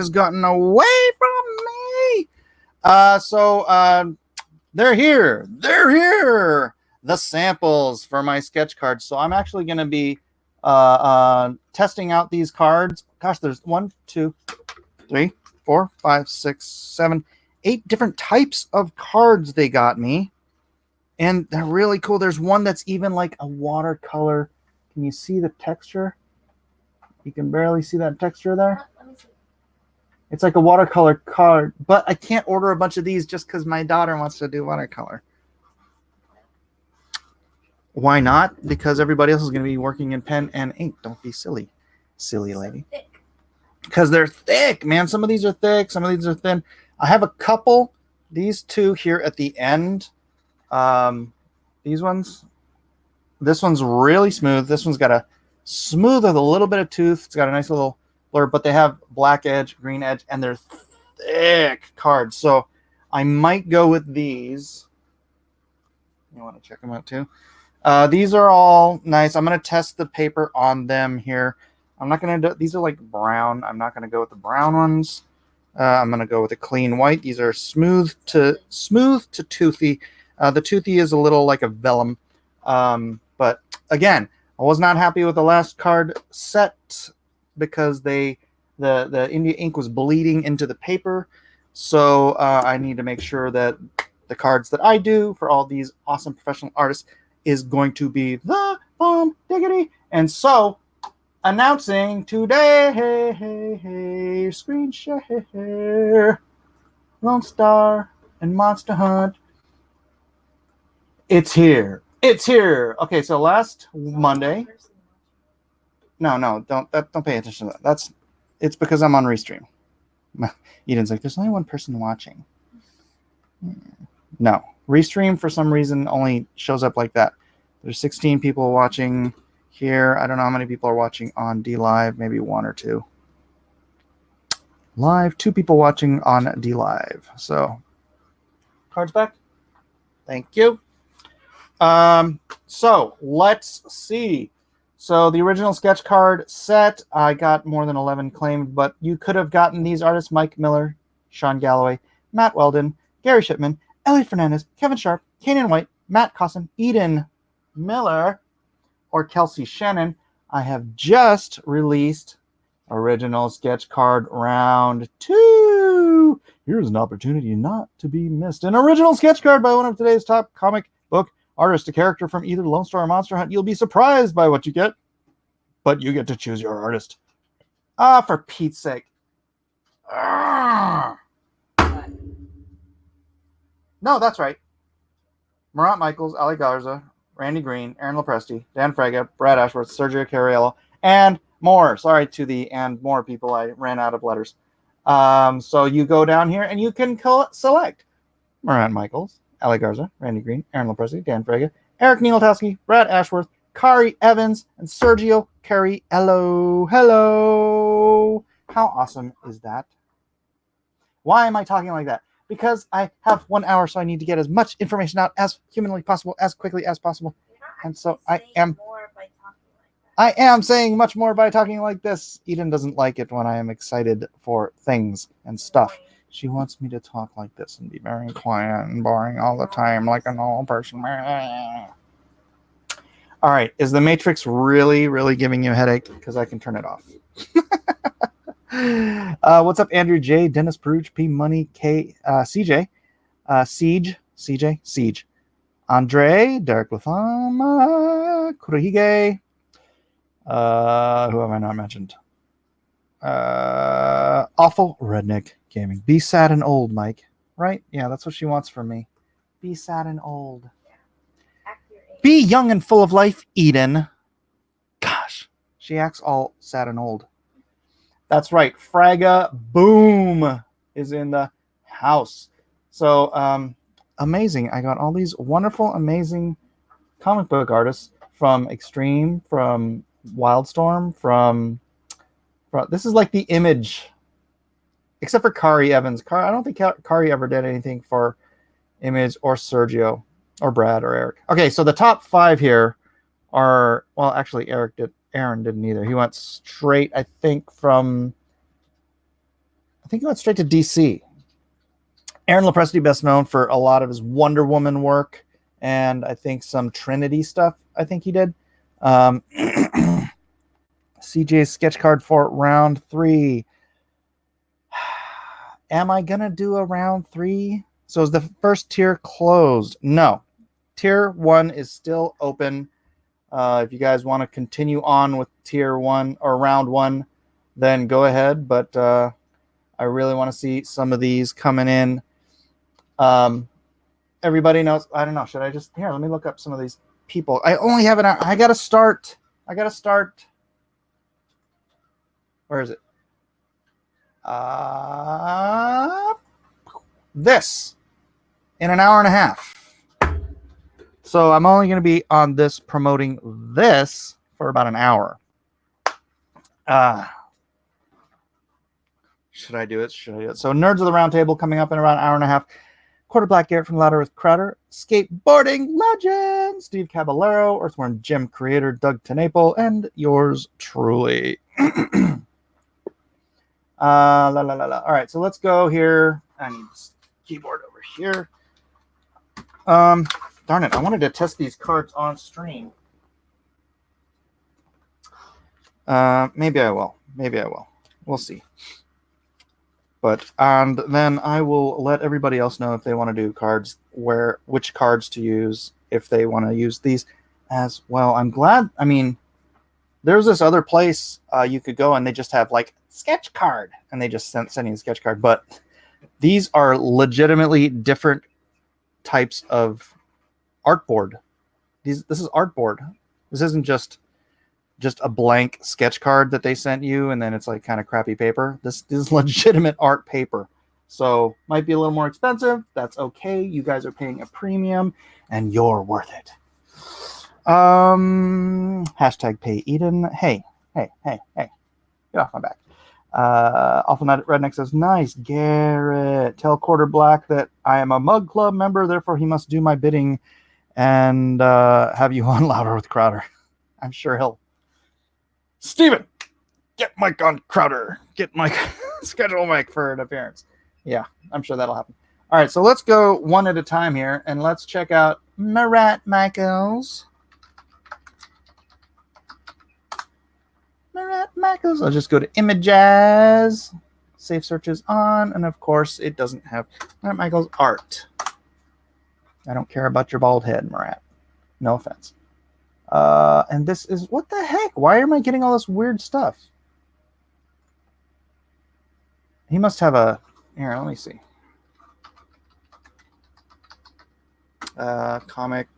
has gotten away from me. They're here. They're here. The samples for my sketch cards. So I'm actually going to be testing out these cards. Gosh, there's 1, 2, 3, 4, 5, 6, 7, 8 different types of cards they got me. And they're really cool. There's one that's even like a watercolor. Can you see the texture? You can barely see that texture there. It's like a watercolor card, but I can't order a bunch of these just because my daughter wants to do watercolor. Why not? Because everybody else is going to be working in pen and ink. Don't be silly. Silly lady. Because they're thick, man. Some of these are thick. Some of these are thin. I have a couple. These two here at the end. These ones. This one's really smooth. This one's got a smooth with a little bit of tooth. It's got a nice little blur, but they have black edge, green edge, and they're thick cards. So I might go with these. You want to check them out too? These are all nice. I'm going to test the paper on them here. I'm not going to do, these are like brown. I'm not going to go with the brown ones. I'm going to go with a clean white. These are smooth to toothy. The toothy is a little like a vellum. But again, I was not happy with the last card set because the India ink was bleeding into the paper. So I need to make sure that the cards that I do for all these awesome professional artists is going to be the bomb diggity. And so announcing today, screen share, Lone Star and Monster Hunt. It's here. It's here. Okay, so last Monday. No, don't pay attention to that. It's because I'm on Restream. Eden's like, there's only one person watching. No, Restream for some reason only shows up like that. There's 16 people watching here. I don't know how many people are watching on D Live. Maybe 1 or 2. Live, 2 people watching on D Live. So, cards back. Thank you. So let's see. So the original sketch card set, I got more than 11 claimed, but you could have gotten these artists: Mike Miller, Sean Galloway, Matt Weldon, Gary Shipman, Elliot Fernandez, Kevin Sharp, Kanan White, Matt Cosson, Eden Miller, or Kelsey Shannon. I have just released original sketch card round 2. Here's an opportunity not to be missed. An original sketch card by one of today's top comic book artist, a character from either Lone Star or Monster Hunt. You'll be surprised by what you get, but you get to choose your artist. For Pete's sake. No, that's right. Murat Michaels, Ali Garza, Randy Green, Aaron Lopresti, Dan Frega, Brad Ashworth, Sergio Cariello, and more. Sorry to the and more people. I ran out of letters. So you go down here and you can select Murat Michaels, Ali Garza, Randy Green, Aaron Lopresti, Dan Frega, Eric Nieltowski, Brad Ashworth, Kari Evans, and Sergio Cariello. Hello. How awesome is that? Why am I talking like that? Because I have 1 hour, so I need to get as much information out as humanly possible, as quickly as possible. And so I am saying much more by talking like this. Eden doesn't like it when I am excited for things and stuff. She wants me to talk like this and be very quiet and boring all the time, like a normal person. All right. Is the Matrix really, really giving you a headache? Because I can turn it off. What's up, Andrew J, Dennis Peruge, P Money, K, CJ, Siege, CJ, Siege, Andre, Derek Lafama, Kurohige. Who have I not mentioned? Awful Redneck Gaming. Be sad and old, Mike. Right? Yeah, that's what she wants from me. Be sad and old. Be young and full of life, Eden. Gosh, she acts all sad and old. That's right. Fraga Boom is in the house. So, amazing. I got all these wonderful, amazing comic book artists from Extreme, from Wildstorm, from this is like the Image, except for Kari Evans. I don't think Kari ever did anything for Image or Sergio or Brad or Eric. Okay, so the top 5 here are, well, actually Aaron didn't either. He went straight, I think, from think he went straight to DC. Aaron Lopresti, best known for a lot of his Wonder Woman work, and I think some Trinity stuff. I think he did. CJ's sketch card for round 3. Am I gonna do a round 3? So is the first tier closed? No. Tier 1 is still open. If you guys want to continue on with tier 1 or round 1, then go ahead. But I really want to see some of these coming in. Everybody knows. I don't know. Should I just here? Let me look up some of these people. I only have an hour. I gotta start. Where is it? This in an hour and a half. So I'm only going to be on this promoting this for about an hour. Should I do it? So Nerds of the Round Table coming up in about an hour and a half. Quarter Black Garrett from Louder with Crowder. Skateboarding legend Steve Caballero. Earthworm Jim creator Doug Tenaple. And yours truly. All right, so let's go here. I need this keyboard over here. Darn it, I wanted to test these cards on stream. Maybe I will. We'll see. And then I will let everybody else know if they want to do cards, which cards to use, if they want to use these as well. I'm glad. I mean, there's this other place you could go and they just have like sketch card, and they just send you a sketch card. But these are legitimately different types of artboard. This is artboard. This isn't just a blank sketch card that they sent you and then it's like kind of crappy paper. This is legitimate art paper. So might be a little more expensive. That's okay. You guys are paying a premium and you're worth it. Hashtag pay Eden. Hey. Get off my back. Awful Night Redneck says, nice, Garrett. Tell Quarter Black that I am a Mug Club member, therefore he must do my bidding and have you on Louder with Crowder. I'm sure he'll. Steven, get Mike on Crowder. Get Mike, schedule Mike for an appearance. Yeah, I'm sure that'll happen. All right, so let's go one at a time here, and let's check out Marat Michaels. I'll just go to images. Safe search is on, and of course, it doesn't have Marat Michaels art. I don't care about your bald head, Marat. No offense. And this is, what the heck? Why am I getting all this weird stuff? He must have a, here, let me see. Comic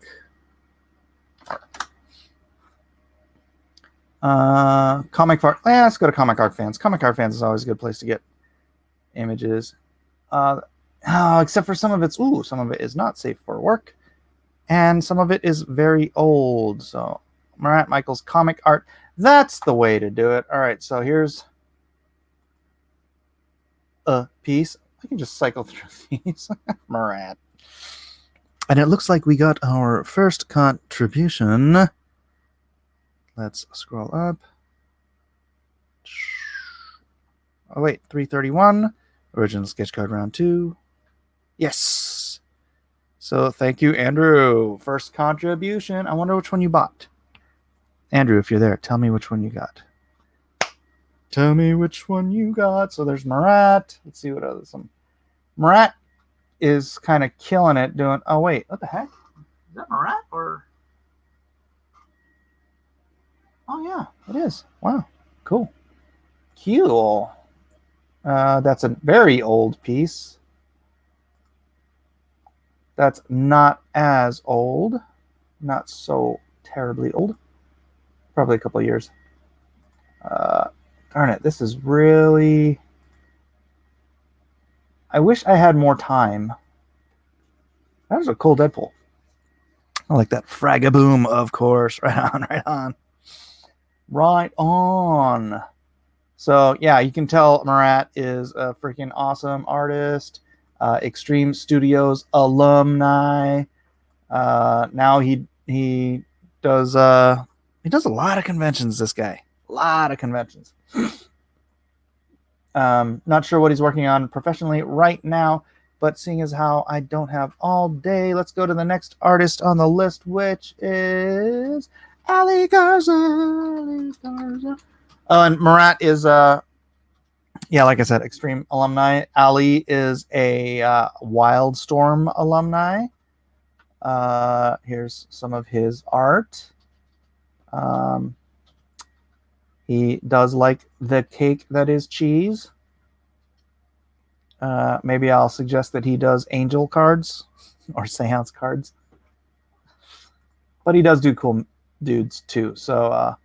art. Comic art. Let's go to Comic Art Fans. Comic Art Fans is always a good place to get images. Except for some of it is not safe for work. And some of it is very old. So Marat Michaels comic art. That's the way to do it. All right, so here's a piece. I can just cycle through these. Marat. And it looks like we got our first contribution. Let's scroll up. Oh, wait. 331. Original sketch card round 2. Yes. So thank you, Andrew. First contribution. I wonder which one you bought. Andrew, if you're there, tell me which one you got. Tell me which one you got. So there's Marat. Let's see what other some. Marat is kind of killing it doing. Oh, wait. What the heck? Is that Marat or? Oh, yeah, it is. Wow. Cool. Cool. That's a very old piece. That's not as old. Not so terribly old. Probably a couple of years. Darn it. This is really... I wish I had more time. That was a cool Deadpool. I like that. Fragaboom, of course. Right on, right on. Right on. So, yeah, you can tell Marat is a freaking awesome artist. Extreme Studios alumni. Now he does a lot of conventions, this guy. A lot of conventions. Not sure what he's working on professionally right now, but seeing as how I don't have all day, let's go to the next artist on the list, which is Ali Garza. Ali Garza. Oh, and Marat is, yeah, like I said, Extreme alumni. Ali is a Wildstorm alumni. Here's some of his art. He does like the cake that is cheese. Maybe I'll suggest that he does angel cards or seance cards. But he does do cool dudes too. So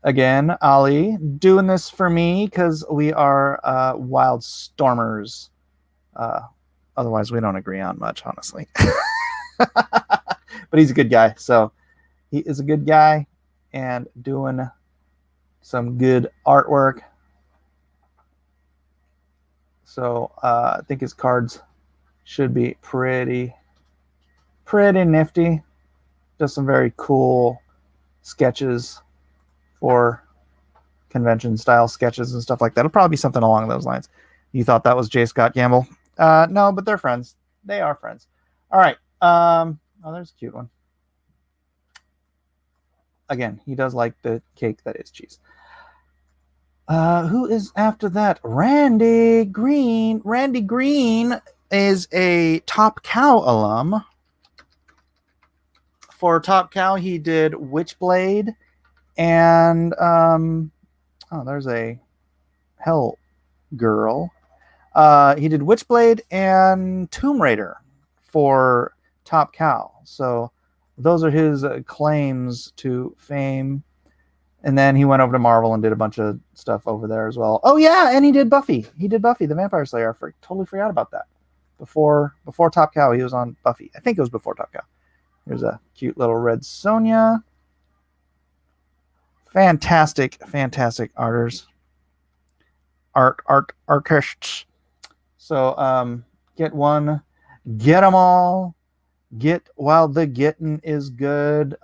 again, Ali, doing this for me because we are wild stormers. Otherwise, we don't agree on much, honestly. But he's a good guy. So he is a good guy and doing some good artwork. So I think his cards should be pretty nifty. Just some very cool sketches for convention style sketches and stuff like that. It'll probably be something along those lines. You thought that was J. Scott Gamble? No, but they're friends. They are friends. All right. Oh, there's a cute one. Again, he does like the cake that is cheese. Who is after that? Randy Green. Randy Green is a Top Cow alum. For Top Cow, he did Witchblade and oh, there's a Hell Girl. He did Witchblade and Tomb Raider for Top Cow. So those are his claims to fame. And then he went over to Marvel and did a bunch of stuff over there as well. Oh yeah, and he did Buffy. He did Buffy the Vampire Slayer. I totally forgot about that. Before Top Cow, he was on Buffy. I think it was before Top Cow. Here's a cute little red Sonja. Fantastic artists. Artists. So get one, get them all. Get while the getting is good.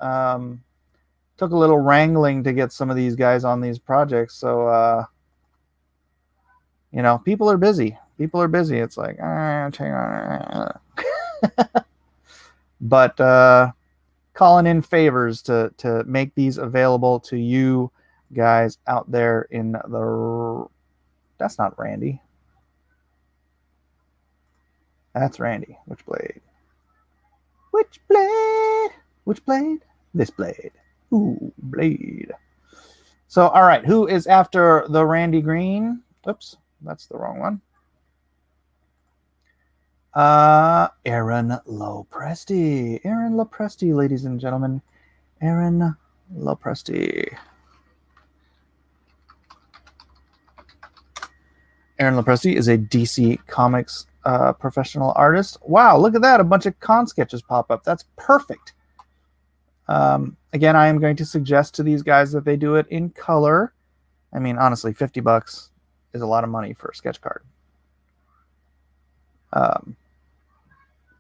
Took a little wrangling to get some of these guys on these projects. So you know, people are busy. It's like but calling in favors to make these available to you guys out there in the. That's not Randy. That's Randy. Which blade? This blade. Ooh, blade. So, all right. Who is after the Randy Green? Oops, that's the wrong one. Aaron Lopresti. Aaron Lopresti, ladies and gentlemen. Aaron Lopresti. Aaron Lopresti is a DC Comics professional artist. Wow, look at that. A bunch of con sketches pop up. That's perfect. Again, I am going to suggest to these guys that they do it in color. I mean, honestly, $50 is a lot of money for a sketch card.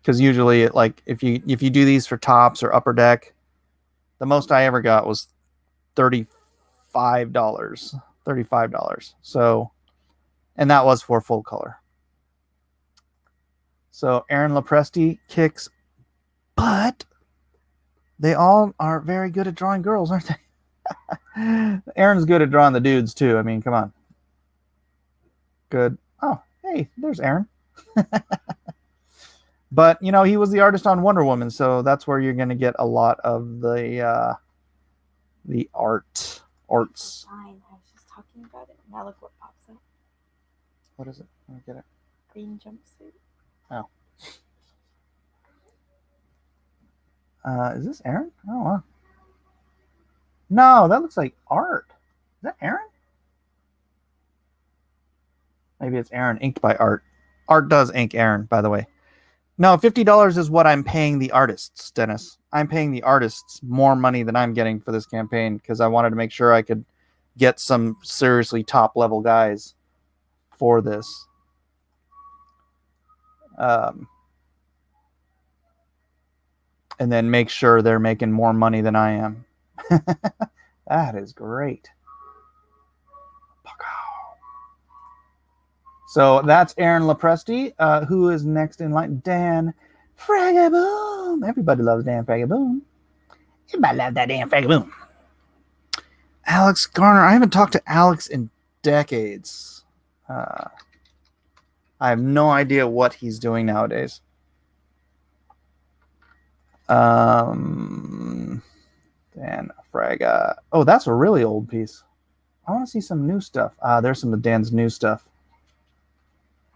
Because usually, like if you do these for tops or upper deck, the most I ever got was $35. So, and that was for full color. So Aaron Lopresti kicks butt. They all are very good at drawing girls, aren't they? Aaron's good at drawing the dudes too. I mean, come on. Good. Oh, hey, there's Aaron. But you know, he was the artist on Wonder Woman, so that's where you're going to get a lot of the arts. Fine, I was just talking about it. Now look what pops up. What is it? Let me get it. Green jumpsuit. Oh. Is this Aaron? Oh, wow. No, that looks like art. Is that Aaron? Maybe it's Aaron inked by Art. Art does ink Aaron, by the way. No, $50 is what I'm paying the artists, Dennis. I'm paying the artists more money than I'm getting for this campaign because I wanted to make sure I could get some seriously top level guys for this. And then make sure they're making more money than I am. That is great. So that's Aaron Lepresti. Who is next in line? Dan Fragaboom. Everybody loves Dan Fragaboom. Everybody loves that Dan Fragaboom. Alex Garner. I haven't talked to Alex in decades. I have no idea what he's doing nowadays. Dan Fraga. Oh, that's a really old piece. I want to see some new stuff. There's some of Dan's new stuff.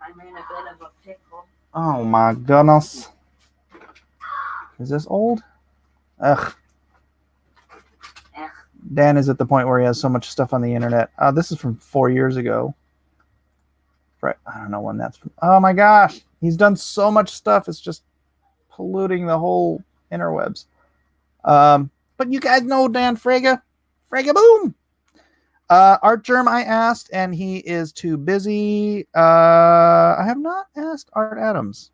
I'm in a bit of a pickle. Oh my goodness. Is this old? Ugh. Dan is at the point where he has so much stuff on the internet. This is from 4 years ago. Right. I don't know when that's from. Oh my gosh. He's done so much stuff. It's just polluting the whole interwebs. But you guys know Dan Fraga. Fraga boom. Art Germ I asked, and he is too busy. I have not asked Art Adams.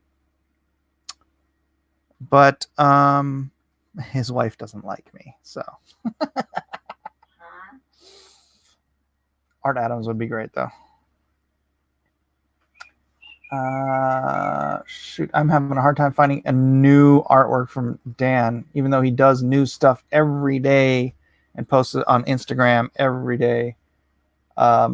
But his wife doesn't like me, so Art Adams would be great though. Shoot, I'm having a hard time finding a new artwork from Dan, even though he does new stuff every day and posts it on Instagram every day. Yeah,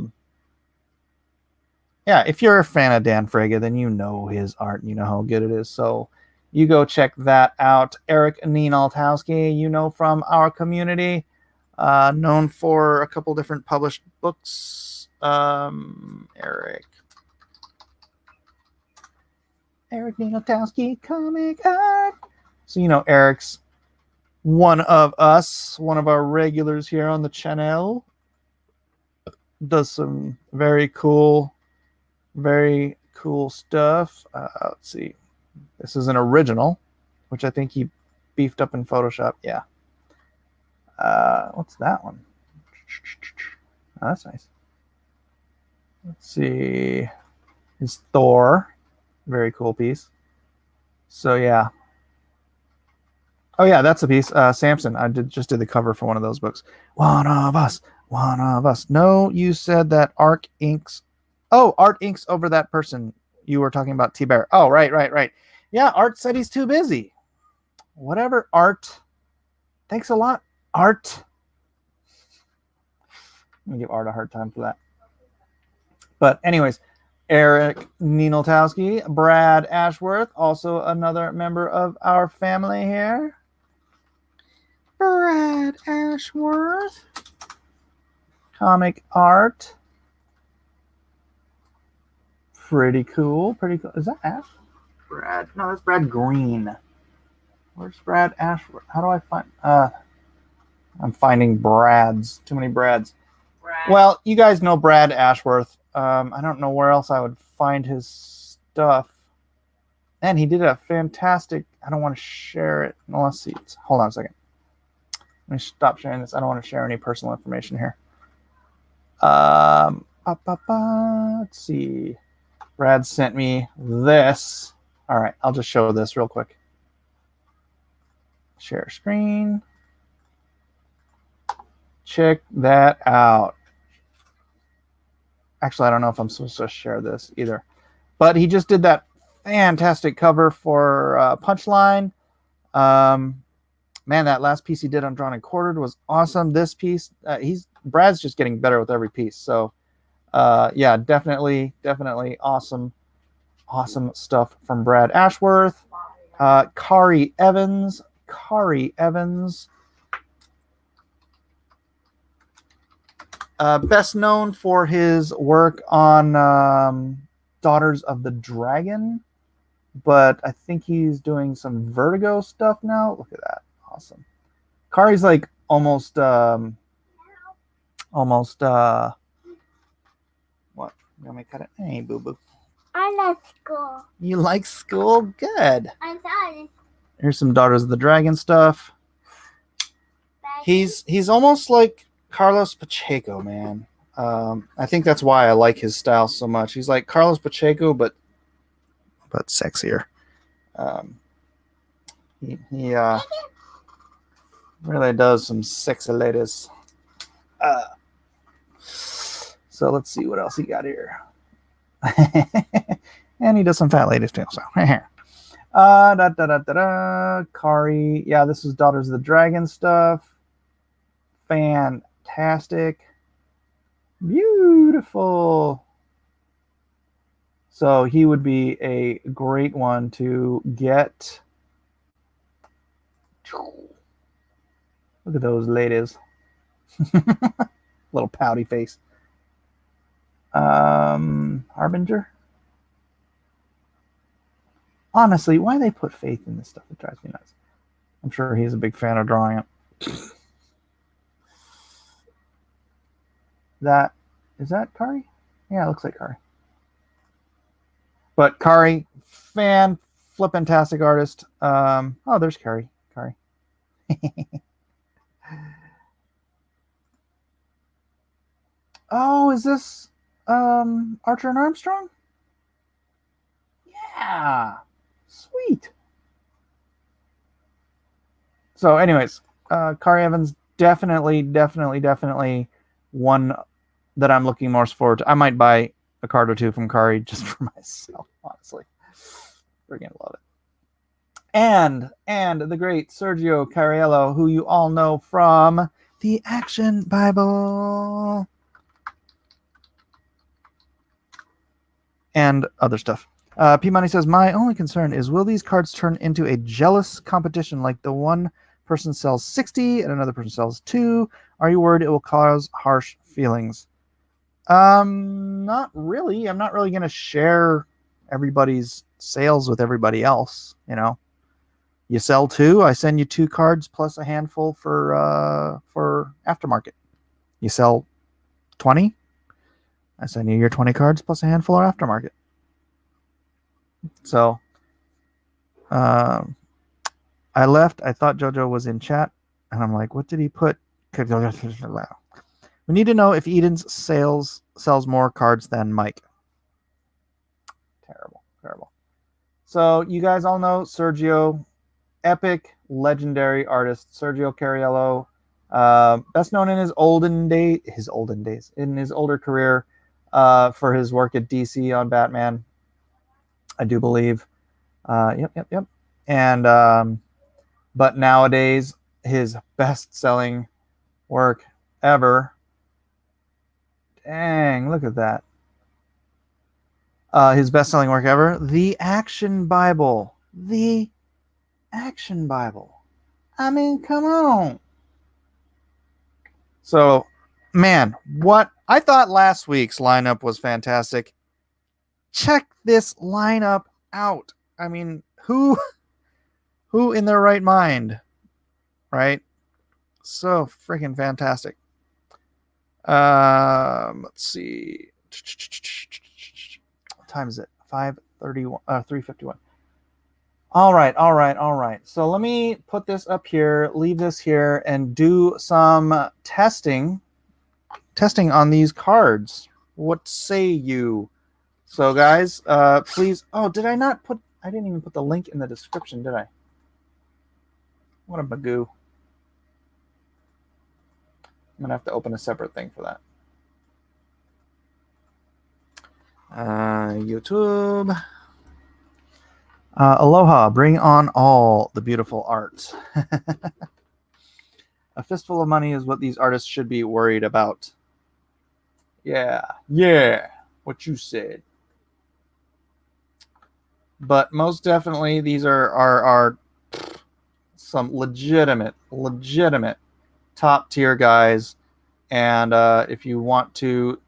if you're a fan of Dan Fraga, then you know his art and you know how good it is. So you go check that out. Eric Nienaltowski, you know, from our community, known for a couple different published books. Eric Nienaltowski, comic art. So you know Eric's one of us, one of our regulars here on the channel. Does some very cool stuff. Let's see. This is an original, which I think he beefed up in Photoshop. Yeah. What's that one? Oh, that's nice. Let's see. It's Thor. Very cool piece. So yeah. Oh yeah, that's a piece. Samson. I just did the cover for one of those books. One of us. No, you said that Art inks over that person you were talking about, T-Bear. Oh, right. Yeah, Art said he's too busy. Whatever, Art. Thanks a lot, Art. I'm going to give Art a hard time for that. But anyways, Eric Nienaltowski, Brad Ashworth, also another member of our family here. Brad Ashworth. Comic art. Pretty cool. Is that Ash? Brad? No, that's Brad Green. Where's Brad Ashworth? How do I find... I'm finding Brads. Too many Brads. Brad. Well, you guys know Brad Ashworth. I don't know where else I would find his stuff. And he did a fantastic... I don't want to share it. No, let's see. Hold on a second. Let me stop sharing this. I don't want to share any personal information here. Let's see. Brad sent me this. All right, I'll just show this real quick. Share screen. Check that out. Actually, I don't know if I'm supposed to share this either. But he just did that fantastic cover for Punchline. Man, that last piece he did on Drawn and Quartered was awesome. This piece, Brad's just getting better with every piece. So, yeah, definitely awesome stuff from Brad Ashworth. Kari Evans. Best known for his work on Daughters of the Dragon, but I think he's doing some Vertigo stuff now. Look at that. Awesome. Kari's like almost what? You want me to cut it? Hey, boo-boo. I like school. You like school? Good. I'm sorry. Here's some Daughters of the Dragon stuff. He's almost like Carlos Pacheco, man. I think that's why I like his style so much. He's like Carlos Pacheco, but sexier. He really does some sexy ladies. So let's see what else he got here. And he does some fat ladies too. So, Kari. Yeah, this is Daughters of the Dragon stuff. Fantastic. Beautiful. So he would be a great one to get. Look at those ladies. Little pouty face. Harbinger. Honestly, why they put faith in this stuff? It drives me nuts. I'm sure he's a big fan of drawing it. Is that Kari? Yeah, it looks like Kari. But Kari, flippantastic artist. Oh, there's Kari. Oh, is this Archer and Armstrong? Yeah. Sweet. So, anyways, Kari Evans definitely one that I'm looking more forward to. I might buy a card or two from Kari just for myself, honestly. Freaking love it. And the great Sergio Cariello, who you all know from the Action Bible and other stuff. P Money says, my only concern is, will these cards turn into a jealous competition like the one person sells 60 and another person sells 2? Are you worried it will cause harsh feelings? Not really. I'm not really going to share everybody's sales with everybody else. You know, you sell 2, I send you 2 cards plus a handful for aftermarket. You sell 20, I send you your 20 cards plus a handful of aftermarket. So, I left. I thought JoJo was in chat, and I'm like, what did he put? We need to know if Eden's sells more cards than Mike. Terrible. So you guys all know Sergio, epic, legendary artist, Sergio Cariello, best known in his older career, for his work at DC on Batman, I do believe. Yep. And but nowadays, his best-selling work ever. Dang, look at that. His best-selling work ever, The Action Bible. The Action Bible. I mean, come on. So, man, what I thought last week's lineup was fantastic. Check this lineup out. I mean, who in their right mind, right? So freaking fantastic. Let's see. What time is it? 5:31. 3:51. All right. So let me put this up here, leave this here, and do some testing on these cards. What say you? So guys, please. Oh, did I not put? I didn't even put the link in the description, did I? What a bagoo. I'm gonna have to open a separate thing for that. YouTube. Aloha, bring on all the beautiful art. A fistful of money is what these artists should be worried about. Yeah, what you said. But most definitely, these are some legitimate top tier guys. And if you want to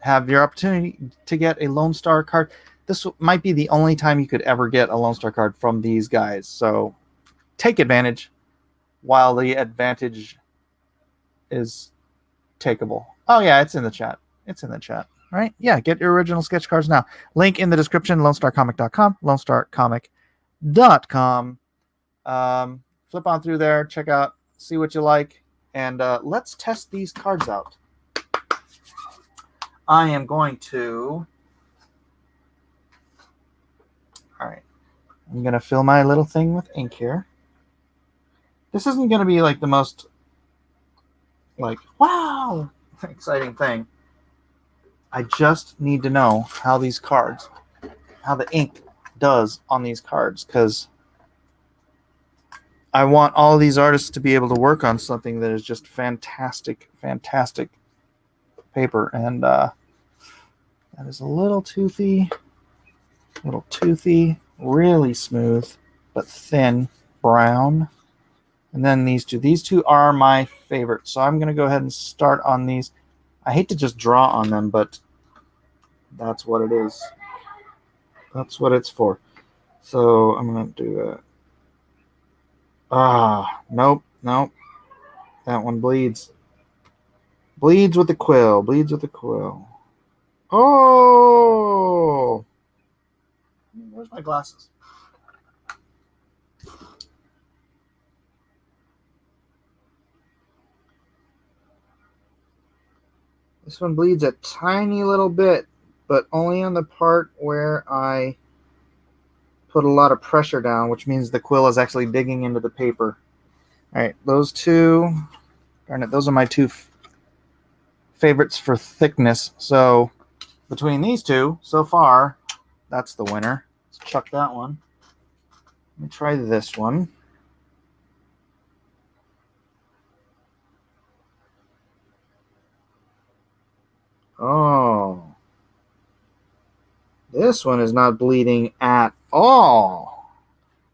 have your opportunity to get a Lone Star card, this might be the only time you could ever get a Lone Star card from these guys. So take advantage while the advantage is takeable. Oh yeah, it's in the chat. Right? Yeah, get your original sketch cards now. Link in the description, LoneStarComic.com, LoneStarComic.com. Flip on through there, check out, see what you like, and let's test these cards out. I am going to... All right. I'm going to fill my little thing with ink here. This isn't going to be like the most, like, wow, exciting thing. I just need to know how these cards, how the ink does on these cards, because I want all of these artists to be able to work on something that is just fantastic, fantastic paper. And that is a little toothy, really smooth, but thin, brown. And then these two are my favorite. So I'm going to go ahead and start on these. I hate to just draw on them, but that's what it is. That's what it's for. So I'm going to do that. Nope. That one bleeds. Bleeds with the quill. Oh! Where's my glasses? This one bleeds a tiny little bit, but only on the part where I put a lot of pressure down, which means the quill is actually digging into the paper. All right, those two, darn it, those are my two favorites for thickness. So between these two, so far, that's the winner. Let's chuck that one. Let me try this one. Oh, this one is not bleeding at all.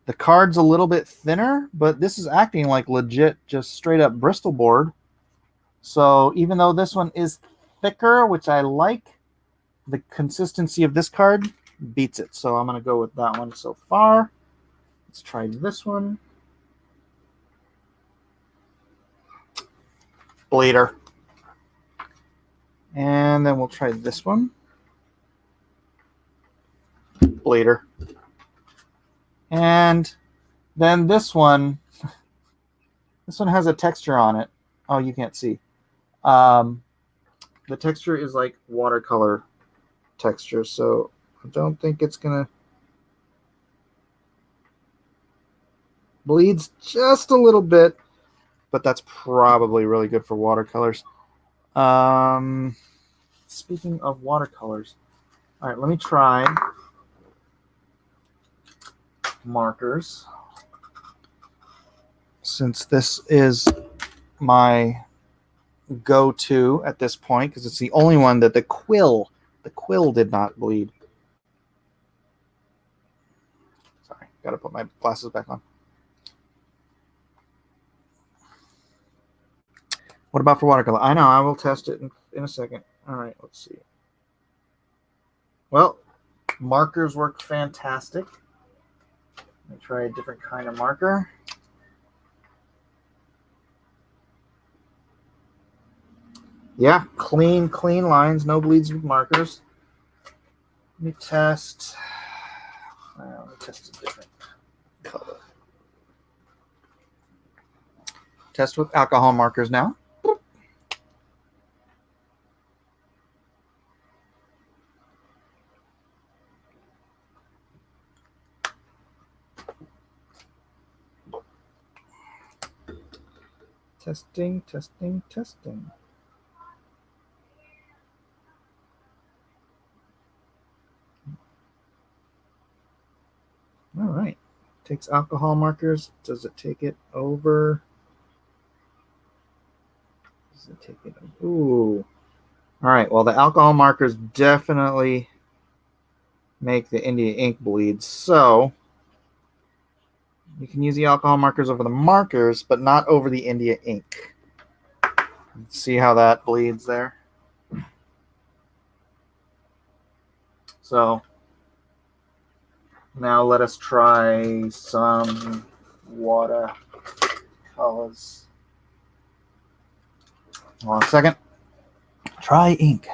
The card's a little bit thinner, but this is acting like legit, just straight up Bristol board. So even though this one is thicker, which I like, the consistency of this card beats it. So I'm going to go with that one so far. Let's try this one. Bleeder. And then we'll try this one. Bleeder. And then this one has a texture on it. Oh, you can't see. The texture is like watercolor texture, so I don't think it's gonna. Bleeds just a little bit, but that's probably really good for watercolors. Speaking of watercolors, all right, let me try markers, since this is my go-to at this point, because it's the only one that the quill did not bleed. Sorry, gotta put my glasses back on. What about for watercolor? I know, I will test it in a second. All right, let's see. Well, markers work fantastic. Let me try a different kind of marker. Yeah, clean lines, no bleeds with markers. Let me test. Let me test a different color. Test with alcohol markers now. Testing. All right. Takes alcohol markers. Does it take it over? Does it take it? Ooh. All right. Well, the alcohol markers definitely make the India ink bleed. So you can use the alcohol markers over the markers, but not over the India ink. See how that bleeds there? So now let us try some watercolors. Hold on a second. Try ink.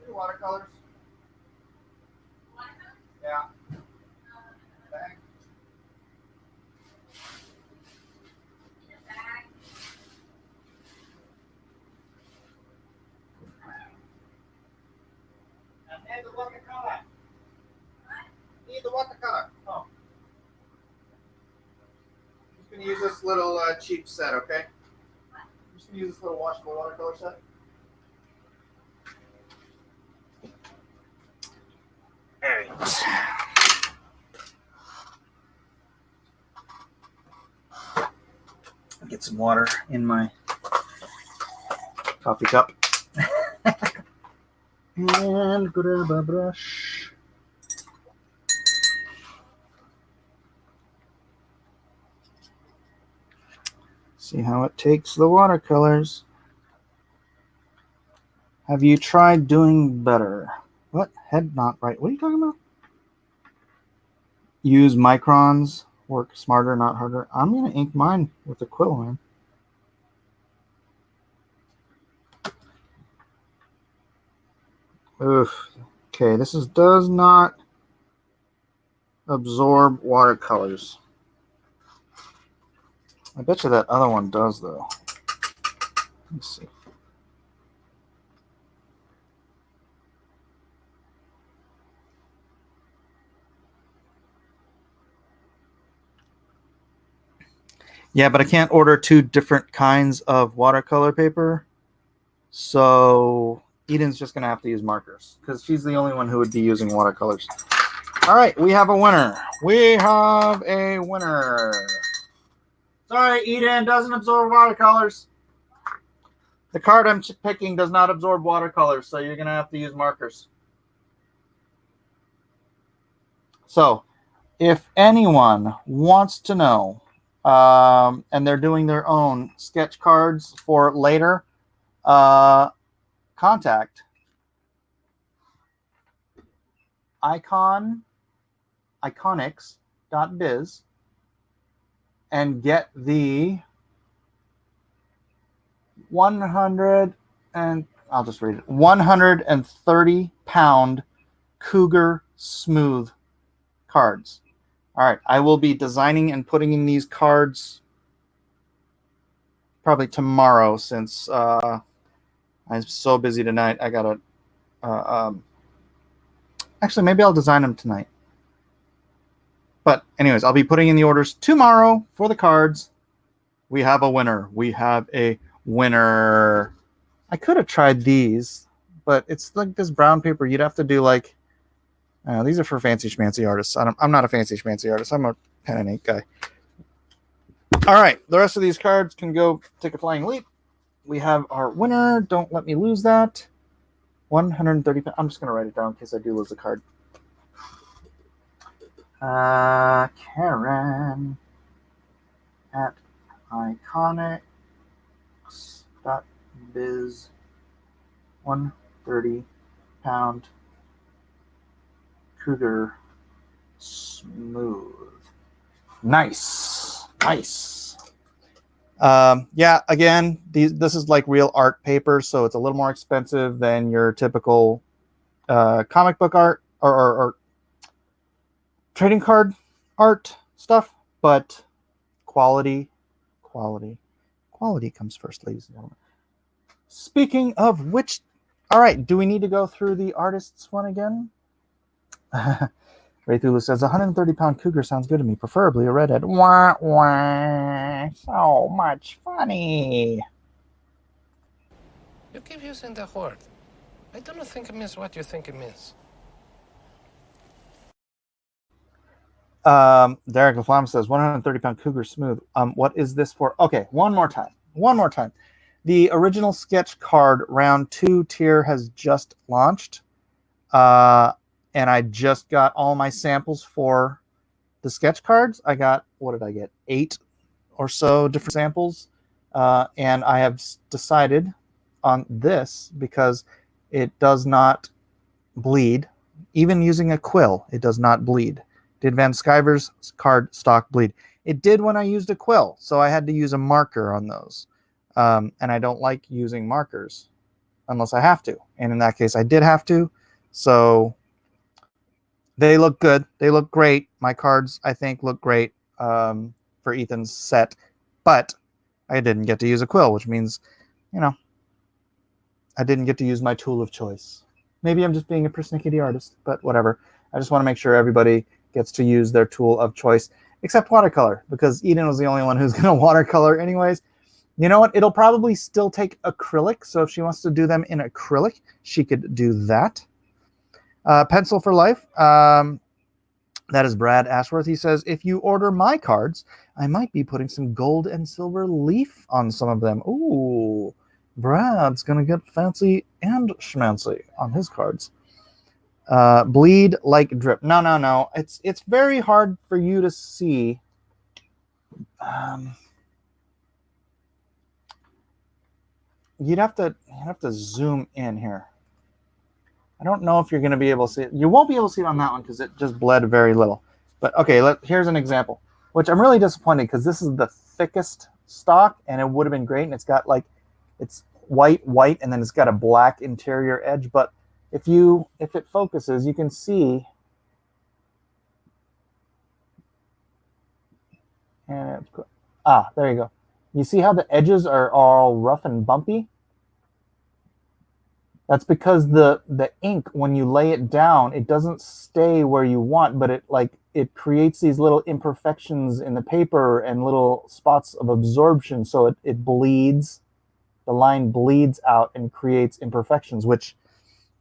Watercolors. Yeah. Okay. Need the watercolor. Need the watercolor. Oh. Who's gonna that cheap set, okay? I'm just gonna use this little washable watercolor set. All right. Get some water in my coffee cup. And grab a brush. See how it takes the watercolors. Have you tried doing better? What? Head not right. What are you talking about? Use microns. Work smarter, not harder. I'm going to ink mine with a quill, man. Oof. Okay, this does not absorb watercolors. I bet you that other one does, though. Let's see. Yeah, but I can't order two different kinds of watercolor paper. So Eden's just going to have to use markers because she's the only one who would be using watercolors. All right, we have a winner. We have a winner. Sorry, Eden doesn't absorb watercolors. The card I'm picking does not absorb watercolors, so you're going to have to use markers. So if anyone wants to know, and they're doing their own sketch cards for later, contact iconics.biz and get the 130-pound Cougar Smooth cards. All right, I will be designing and putting in these cards probably tomorrow since I'm so busy tonight. I gotta actually maybe I'll design them tonight. But anyways, I'll be putting in the orders tomorrow for the cards. We have a winner. We have a winner. I could have tried these, but it's like this brown paper. You'd have to do like these are for fancy schmancy artists. I'm not a fancy schmancy artist. I'm a pen and ink guy. All right, the rest of these cards can go take a flying leap. We have our winner. Don't let me lose that. 130. I'm just going to write it down in case I do lose a card. Karen at iconics.biz. 130-pound Cougar Smooth. Nice. Yeah, again, this is like real art paper, so it's a little more expensive than your typical comic book art or trading card art stuff, but quality comes first, ladies and gentlemen. Speaking of which, all right, do we need to go through the artists one again? Ray Thulu says 130-pound Cougar sounds good to me, preferably a redhead. Wah, wah. So much funny. You keep using the word. I don't think it means what you think it means. Derek LaFlamme says 130-pound Cougar Smooth. What is this for? Okay, one more time. The original sketch card round 2 tier has just launched. And I just got all my samples for the sketch cards. I got, what did I get? 8 or so different samples. And I have decided on this because it does not bleed. Even using a quill, it does not bleed. Did Van Sciver's card stock bleed? It did when I used a quill, so I had to use a marker on those. And I don't like using markers unless I have to. And in that case, I did have to. So they look good. They look great. My cards, I think, look great for Ethan's set. But I didn't get to use a quill, which means, I didn't get to use my tool of choice. Maybe I'm just being a persnickety artist, but whatever. I just want to make sure everybody gets to use their tool of choice. except watercolor, because Eden was the only one who's going to watercolor anyways. You know what? It'll probably still take acrylic. So if she wants to do them in acrylic, she could do that. Pencil for Life. That is Brad Ashworth. He says, if you order my cards, I might be putting some gold and silver leaf on some of them. Ooh, Brad's going to get fancy and schmancy on his cards. Bleed like drip. No. It's very hard for you to see. You'd have to zoom in here. I don't know if you're going to be able to see it. You won't be able to see it on that one because it just bled very little. But okay, here's an example, which I'm really disappointed because this is the thickest stock and it would have been great. And it's got like, it's white, and then it's got a black interior edge. But if it focuses, you can see. And there you go. You see how the edges are all rough and bumpy? That's because the ink, when you lay it down, it doesn't stay where you want, but it creates these little imperfections in the paper and little spots of absorption. So it bleeds, the line bleeds out and creates imperfections, which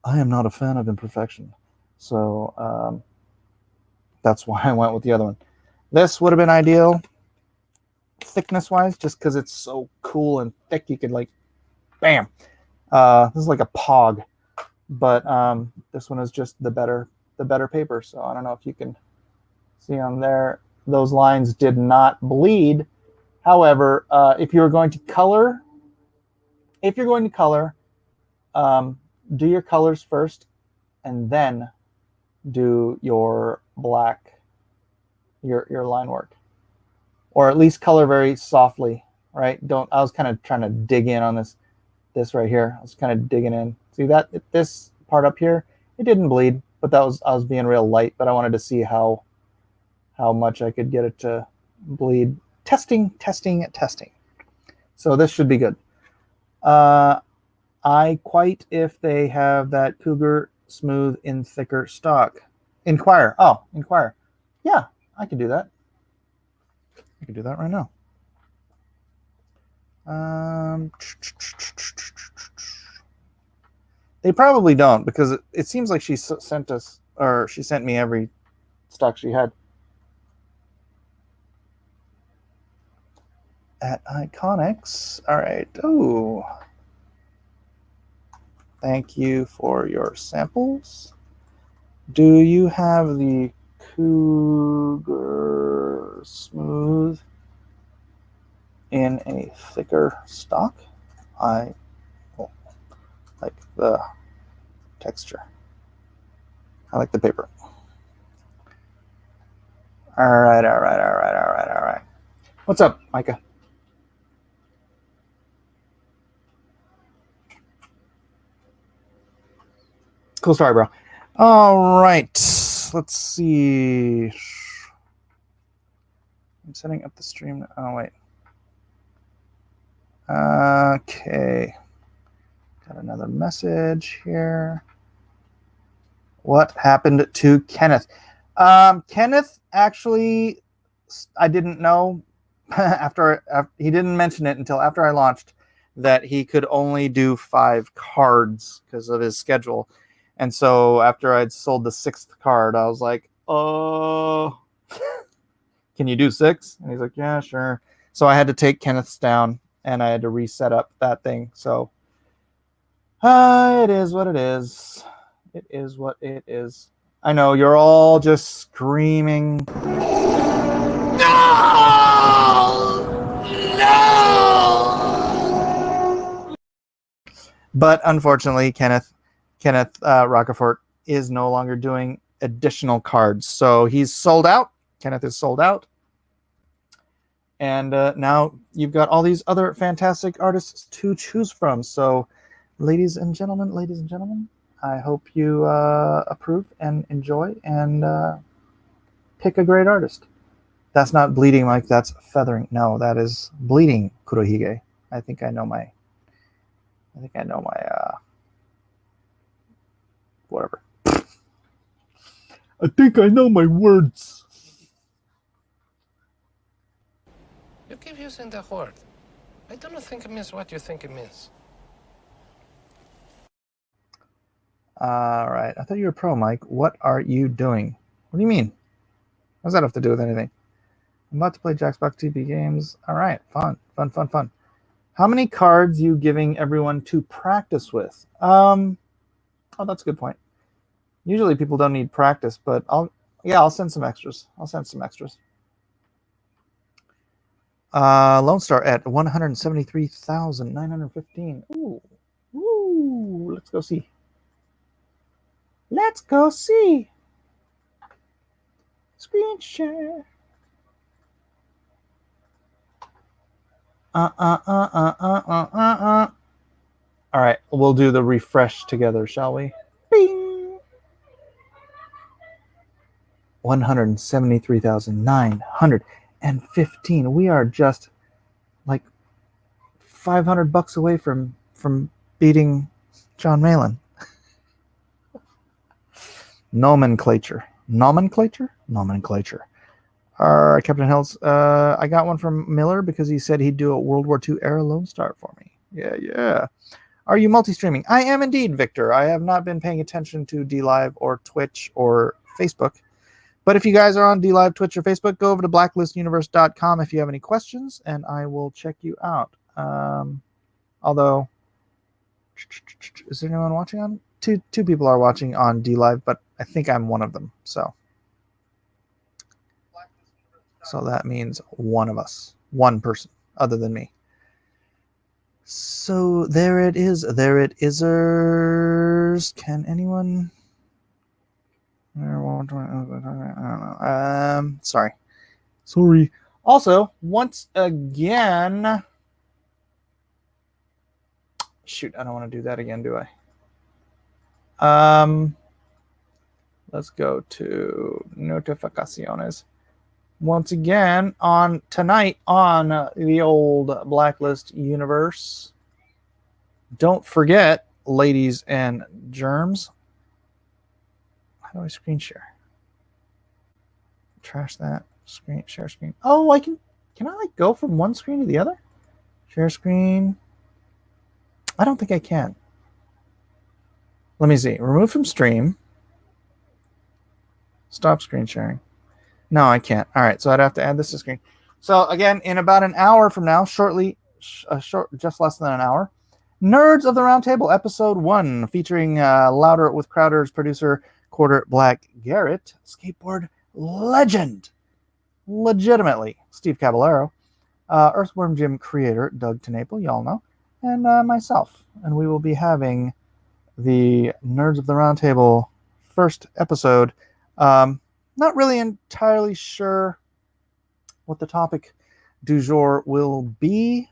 I am not a fan of imperfection. So that's why I went with the other one. This would have been ideal thickness wise, just because it's so cool and thick. You could like, bam. This is like a pog, but this one is just the better paper. So I don't know if you can see on there, those lines did not bleed. However, if you're going to color, do your colors first and then do your black, your line work, or at least color very softly, right? I was kind of trying to dig in on this right here. I was kind of digging in. See that this part up here, it didn't bleed, but I was being real light, but I wanted to see how much I could get it to bleed. Testing. So this should be good. I quite if they have that Cougar smooth in thicker stock. Inquire. Yeah, I could do that. I could do that right now. They probably don't, because it seems like she sent me every stock she had. At Iconics. All right. Oh. Thank you for your samples. Do you have the Cougar Smooth in a thicker stock? I like the texture. I like the paper. All right. What's up, Micah? Cool story, bro. All right. Let's see. I'm setting up the stream. Oh, wait. Okay. Got another message here. What happened to Kenneth? Kenneth, actually, I didn't know after he didn't mention it until after I launched that he could only do 5 cards because of his schedule. And so after I'd sold the 6th card, I was like, oh, can you do 6? And he's like, yeah, sure. So I had to take Kenneth's down and I had to reset up that thing. So it is what it is. It is what it is. I know you're all just screaming. No! But unfortunately, Kenneth Rockefort is no longer doing additional cards. So he's sold out. Kenneth is sold out. And now you've got all these other fantastic artists to choose from. So ladies and gentlemen, I hope you approve and enjoy and pick a great artist. That's not bleeding like that's feathering. No, that is bleeding, Kurohige. I think I know my whatever. I think I know my words. You keep using the word. I don't think it means what you think it means. All right. I thought you were pro, Mike. What are you doing? What do you mean? What does that have to do with anything? I'm about to play Jackbox TP games. All right. Fun. How many cards you giving everyone to practice with? Oh, that's a good point. Usually people don't need practice, but I'll send some extras. Lone Star at 173,915. Ooh, let's go see. Screen share. All right, we'll do the refresh together, shall we? Bing. 173,915. We are just like $500 away from beating John Malin. Nomenclature. Captain Hills. I got one from Miller because he said he'd do a World War II era Lone Star for me. Yeah. Are you multi-streaming? I am indeed, Victor. I have not been paying attention to DLive or Twitch or Facebook. But if you guys are on DLive, Twitch, or Facebook, go over to blacklistuniverse.com if you have any questions, and I will check you out. Although, is there anyone watching on? Two people are watching on DLive, but I think I'm one of them. So that means one of us, one person other than me. So there it is. Can anyone? I don't know. Sorry. Also, once again, shoot, I don't want to do that again, do I? Let's go to notificaciones. Once again, on tonight on the old Blacklist universe. Don't forget, ladies and germs. How do I screen share? Trash that. Share screen. Oh, I can I like go from one screen to the other? Share screen. I don't think I can. Let me see. Remove from stream. Stop screen sharing. No, I can't. All right, so I'd have to add this to screen. So again, in about an hour from now, just less than an hour, Nerds of the Roundtable, episode 1, featuring Louder with Crowder's producer, Quarter Black Garrett, skateboard legend, legitimately, Steve Caballero, Earthworm Jim creator, Doug Tenaple, y'all know, and myself. And we will be having the Nerds of the Roundtable first episode. Not really entirely sure what the topic du jour will be.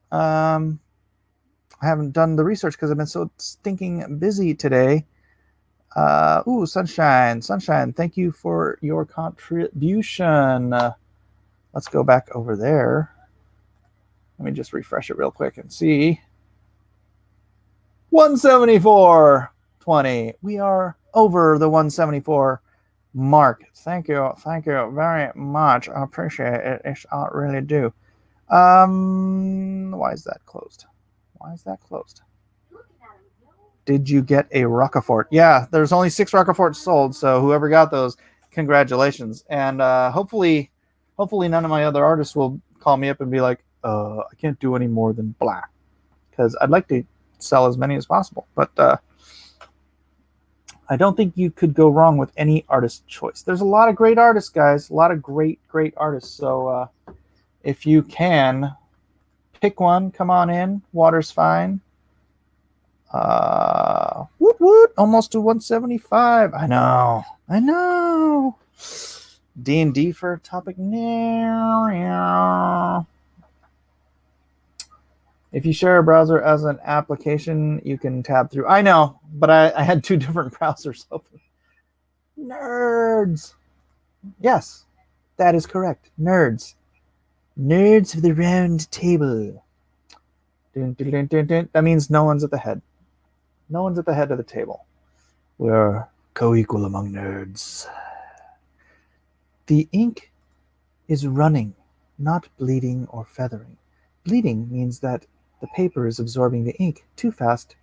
I haven't done the research because I've been so stinking busy today. Sunshine. Thank you for your contribution. Let's go back over there. Let me just refresh it real quick and see. 174.20. We are over the 174 mark. Thank you very much. I appreciate it. I really do. Why is that closed? Did you get a Roquefort? Yeah, there's only 6 Roqueforts sold, so whoever got those, congratulations. And hopefully none of my other artists will call me up and be like, I can't do any more than blah, because I'd like to sell as many as possible, but I don't think you could go wrong with any artist choice. There's a lot of great artists, guys. A lot of great artists. So if you can pick one, come on in. Water's fine. Almost to 175. I know. D&D for topic now. If you share a browser as an application, you can tab through. I know, but I had 2 different browsers open. Nerds. Yes, that is correct. Nerds. Nerds of the round table. Dun, dun, dun, dun, dun. That means no one's at the head. No one's at the head of the table. We're co-equal among nerds. The ink is running not bleeding or feathering. Bleeding means that the paper is absorbing the ink too fast,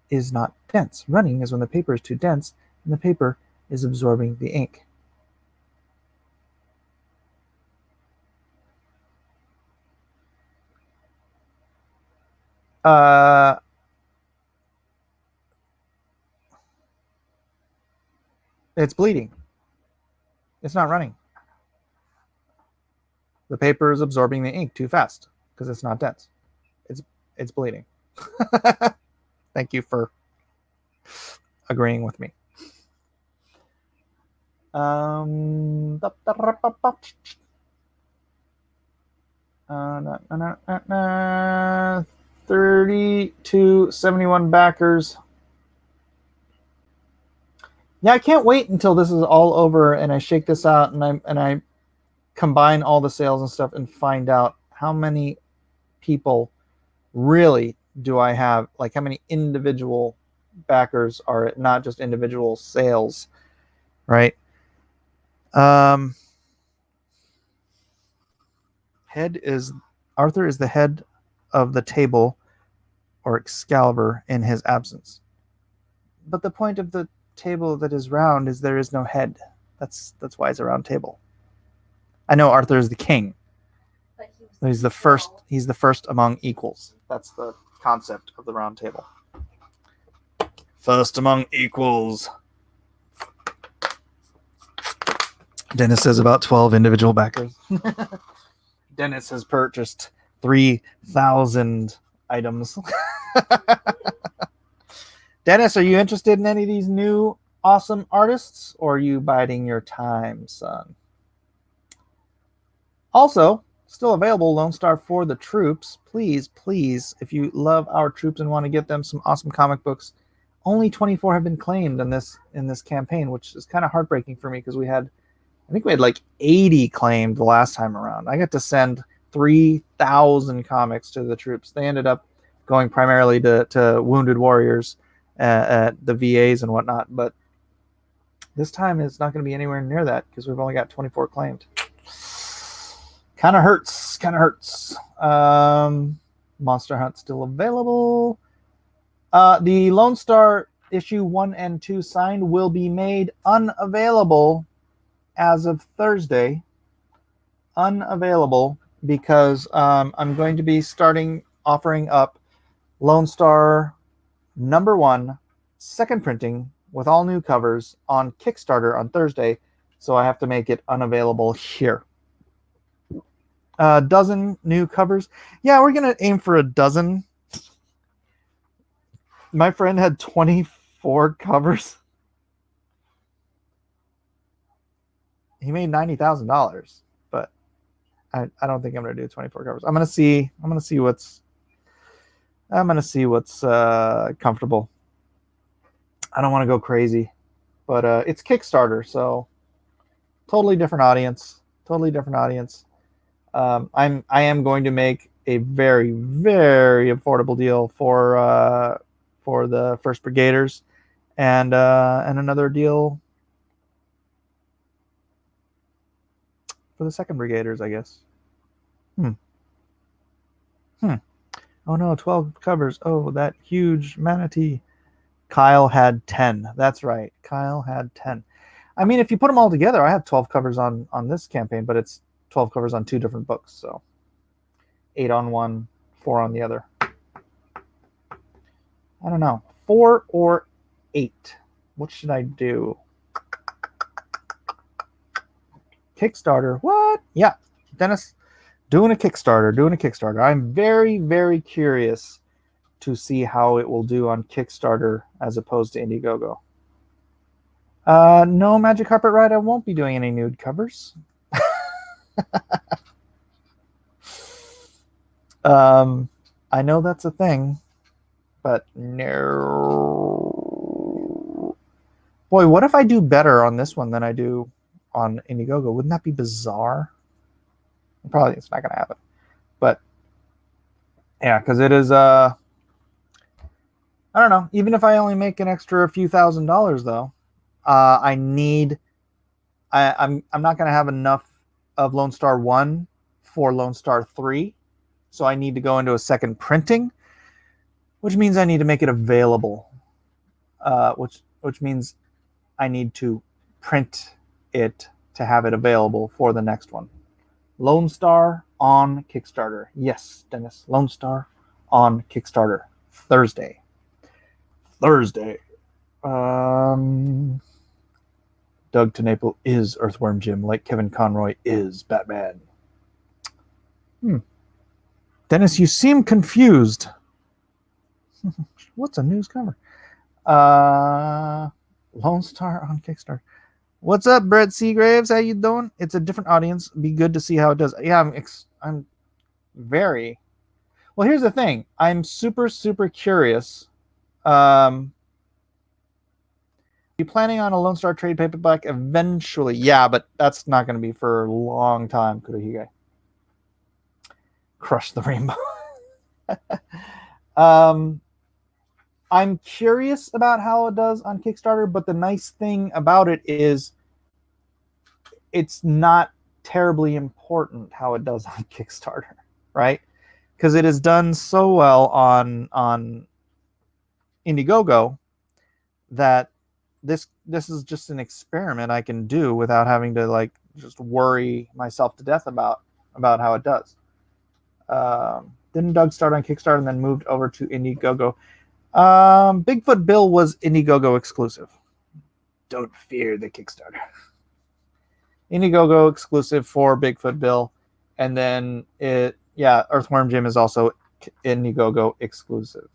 is not dense. Running is when the paper is too dense and the paper is absorbing the ink. It's bleeding. It's not running. The paper is absorbing the ink too fast because it's not dense. It's bleeding. Thank you for agreeing with me. 3271 backers. Yeah, I can't wait until this is all over and I shake this out and I combine all the sales and stuff and find out how many people really do I have, like how many individual backers are it, not just individual sales, right? Arthur is the head of the table or Excalibur in his absence. But the point of the table that is round is there is no head. That's why it's a round table. I know Arthur is the king. But He's the first. He's the first among equals. That's the concept of the round table. First among equals. Dennis has about 12 individual backers. Dennis has purchased 3,000 items. Dennis, are you interested in any of these new awesome artists, or are you biding your time, son? Also, still available, Lone Star for the Troops. Please, if you love our troops and want to get them some awesome comic books, only 24 have been claimed in this campaign, which is kind of heartbreaking for me because I think we had like 80 claimed the last time around. I got to send 3,000 comics to the troops. They ended up going primarily to Wounded Warriors at the VAs and whatnot, but this time it's not going to be anywhere near that because we've only got 24 claimed. Kind of hurts. Monster Hunt still available. The Lone Star issue 1 and 2 signed will be made unavailable as of Thursday. Unavailable because I'm going to be offering up Lone Star #1 second printing with all new covers on Kickstarter on Thursday, so I have to make it unavailable here. A dozen new covers. Yeah, we're gonna aim for a dozen. My friend had 24 covers. He made $90,000, but I don't think I'm gonna do 24 covers. I'm gonna see what's comfortable. I don't want to go crazy, but it's Kickstarter, so totally different audience. I am going to make a very, very affordable deal for the First Brigaders, and another deal for the Second Brigaders, I guess. Oh no, 12 covers. Oh, that huge manatee. Kyle had 10. That's right. Kyle had 10. I mean, if you put them all together, I have 12 covers on this campaign, but it's 12 covers on 2 different books. So 8 on one, 4 on the other. I don't know. 4 or 8. What should I do? Kickstarter. What? Yeah. Dennis, doing a Kickstarter. I'm very, very curious to see how it will do on Kickstarter as opposed to Indiegogo. No, Magic Carpet Ride, I won't be doing any nude covers. I know that's a thing, but no. Boy, what if I do better on this one than I do on Indiegogo? Wouldn't that be bizarre? Probably it's not going to happen. But yeah, because it is I don't know. Even if I only make an extra few $1,000s, though, I'm not going to have enough of Lone Star 1 for Lone Star 3. So I need to go into a second printing, which means I need to make it available, which means I need to print it to have it available for the next one. Lone Star on Kickstarter. Yes, Dennis, Lone Star on Kickstarter. Thursday. Doug TeNapel is Earthworm Jim, like Kevin Conroy is Batman. Dennis, you seem confused. What's a news cover? Lone Star on Kickstarter. What's up, Brett Seagraves? How you doing? It's a different audience. Be good to see how it does. Yeah, I'm very... Well, here's the thing. I'm super, super curious. Are you planning on a Lone Star trade paperback eventually? Yeah, but that's not going to be for a long time. Kurohige. Crush the rainbow. I'm curious about how it does on Kickstarter, but the nice thing about it is it's not terribly important how it does on Kickstarter, right? Because it has done so well on Indiegogo that this is just an experiment I can do without having to like just worry myself to death about how it does. Didn't Doug start on Kickstarter and then moved over to Indiegogo? Bigfoot Bill was Indiegogo exclusive. Don't fear the Kickstarter. Indiegogo exclusive for Bigfoot Bill, and then Earthworm Jim is also Indiegogo exclusive.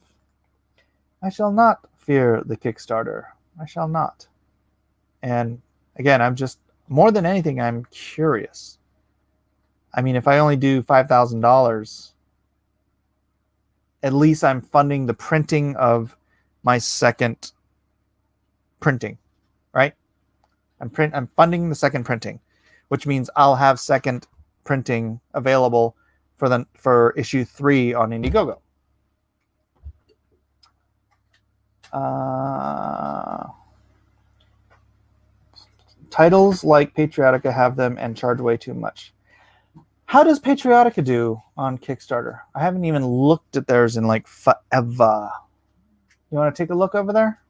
I shall not fear the Kickstarter. I shall not. And again, I'm just, more than anything, I'm curious. I mean, if I only do $5,000, at least I'm funding the printing of my second printing, right? I'm funding the second printing, which means I'll have second printing available for issue 3 on Indiegogo. Titles like Patriotica have them and charge way too much. How does Patriotica do on Kickstarter? I haven't even looked at theirs in like forever. You want to take a look over there?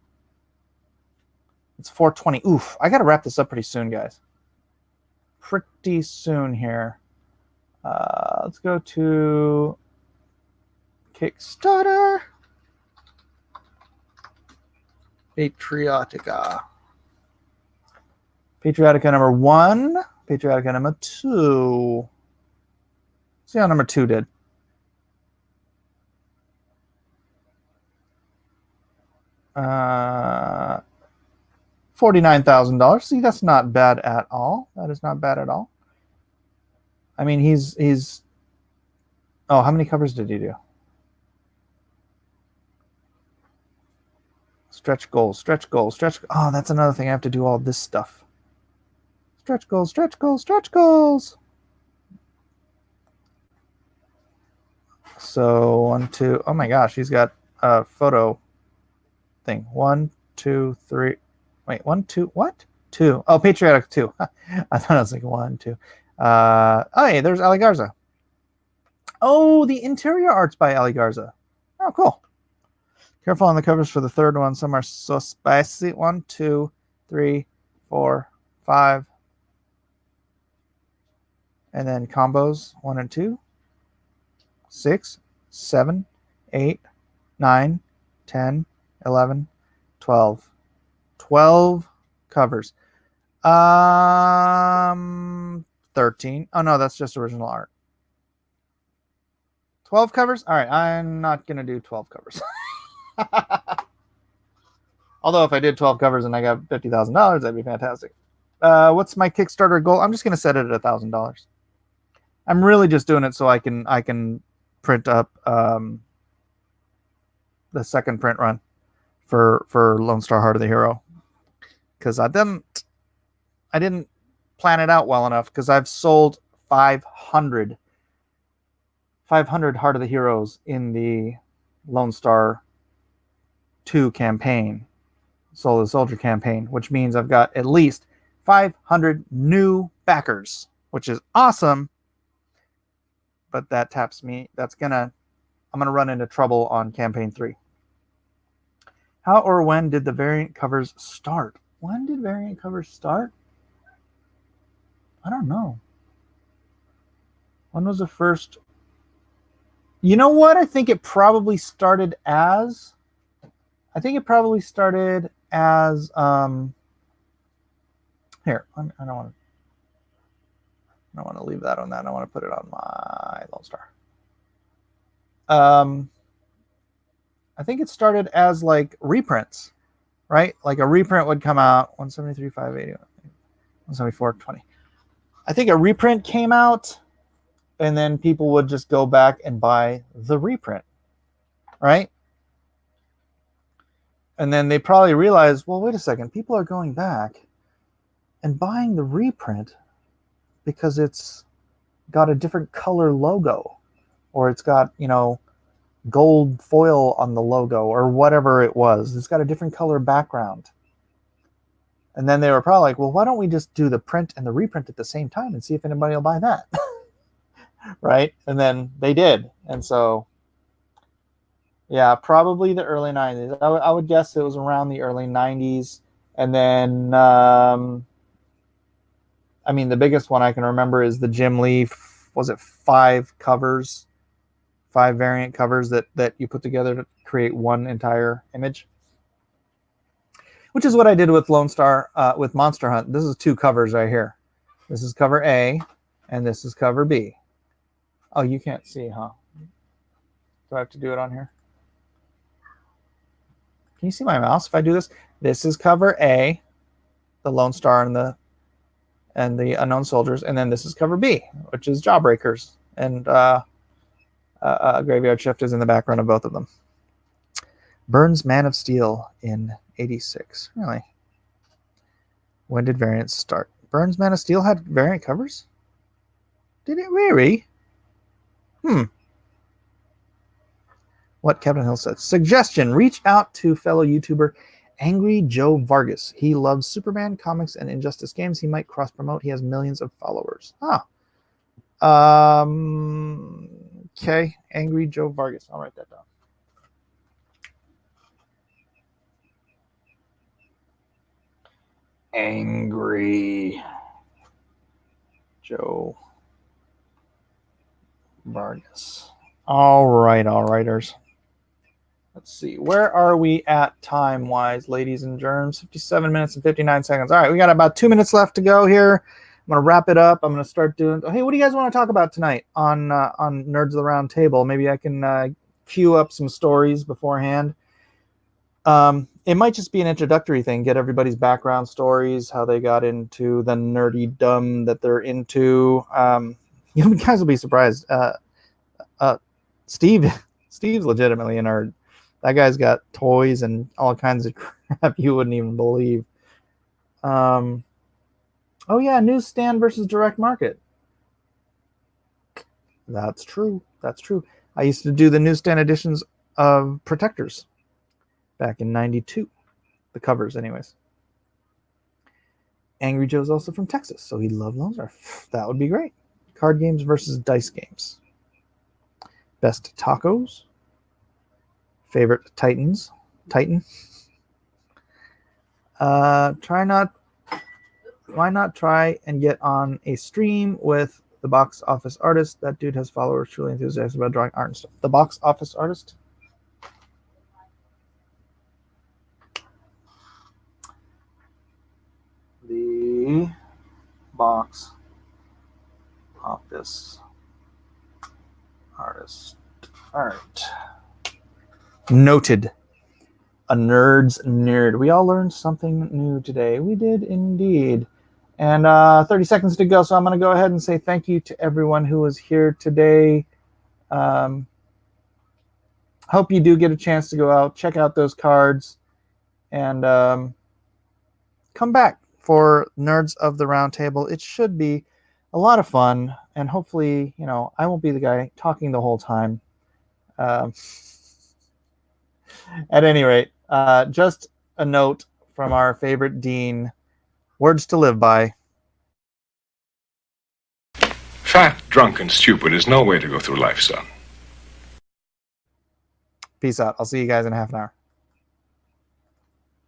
It's 420. Oof, I got to wrap this up pretty soon, guys. Pretty soon here. Let's go to Kickstarter. Patriotica. Patriotica number 1. Patriotica number 2. See how number 2 did. $49,000. See, that's not bad at all. That is not bad at all. I mean, he's. Oh, how many covers did he do? Stretch goals, stretch goals, stretch. Oh, that's another thing. I have to do all this stuff. Stretch goals, stretch goals, stretch goals. So 1, 2. Oh my gosh, he's got a photo thing. 1, 2, 3. Wait, 1, 2. What? 2. Oh, Patriotic 2. I thought I was like 1, 2. Oh, hey, there's Ali Garza. Oh, the interior art's by Ali Garza. Oh, cool. Careful on the covers for the third one. Some are so spicy. 1, 2, 3, 4, 5. And then combos 1 and 2. 6, 7, 8, 9, 10, 11, 12. 12 covers. 13. Oh no, that's just original art. 12 covers? All right, I'm not going to do 12 covers. Although if I did 12 covers and I got $50,000, that'd be fantastic. What's my Kickstarter goal? I'm just going to set it at $1,000. I'm really just doing it so I can print up the second print run for Lone Star Heart of the Hero, because I didn't plan it out well enough, because I've sold 500 Heart of the Heroes in the Lone Star 2 campaign, Soul of the Soldier campaign, which means I've got at least 500 new backers, which is awesome. but that taps me. I'm gonna run into trouble on campaign 3. How or when did the variant covers start? When did variant covers start? I don't know. When was the first? You know what? I think it probably started as. Here. I don't want to leave that on that. I want to put it on my Lone Star. I think it started as like reprints, right? Like a reprint would come out 173, 580, 174, 20. I think a reprint came out, and then people would just go back and buy the reprint, right? And then they probably realized, well, wait a second, people are going back and buying the reprint because it's got a different color logo, or it's got, gold foil on the logo, or whatever it was. It's got a different color background. And then they were probably like, well, why don't we just do the print and the reprint at the same time and see if anybody will buy that? Right? And then they did. And so, yeah, probably the early 90s. I would guess it was around the early 90s. And then, the biggest one I can remember is the Jim Lee, was it 5 variant covers that you put together to create one entire image? Which is what I did with Lone Star, with Monster Hunt. This is 2 covers right here. This is cover A, and this is cover B. Oh, you can't see, huh? Do I have to do it on here? Can you see my mouse if I do this? This is cover A, the Lone Star and the Unknown Soldiers, and then this is cover B, which is Jawbreakers, and Graveyard Shift is in the background of both of them. Burns Man of Steel in 86. Really? When did variants start? Burns Man of Steel had variant covers? Did it really? What Captain Hill said. Suggestion. Reach out to fellow YouTuber Angry Joe Vargas. He loves Superman, comics, and Injustice games. He might cross-promote. He has millions of followers. Okay. Angry Joe Vargas. I'll write that down. Angry Joe Vargas. All righters. Let's see. Where are we at time-wise, ladies and germs? 57 minutes and 59 seconds. All right, we got about 2 minutes left to go here. I'm going to wrap it up. I'm going to start doing... Hey, what do you guys want to talk about tonight on Nerds of the Round Table? Maybe I can queue up some stories beforehand. It might just be an introductory thing. Get everybody's background stories, how they got into the nerdy-dumb that they're into. You guys will be surprised. Steve's legitimately a nerd. That guy's got toys and all kinds of crap you wouldn't even believe. Oh yeah, newsstand versus direct market. That's true. I used to do the newsstand editions of Protectors back in 92. The covers, anyways. Angry Joe's also from Texas, so he'd love Lone Star. That would be great. Card games versus dice games. Best tacos. Favorite Titan. Why not try and get on a stream with the box office artist? That dude has followers, truly enthusiastic about drawing art and stuff. The box office artist? The box office artist. All right. Noted. A nerd's nerd. We all learned something new today. We did indeed. And 30 seconds to go, so I'm going to go ahead and say thank you to everyone who was here today. Hope you do get a chance to go out, check out those cards, and come back for Nerds of the Round Table. It should be a lot of fun, and hopefully, I won't be the guy talking the whole time. At any rate, just a note from our favorite dean, words to live by. Fat, drunk, and stupid is no way to go through life, son. Peace out. I'll see you guys in half an hour.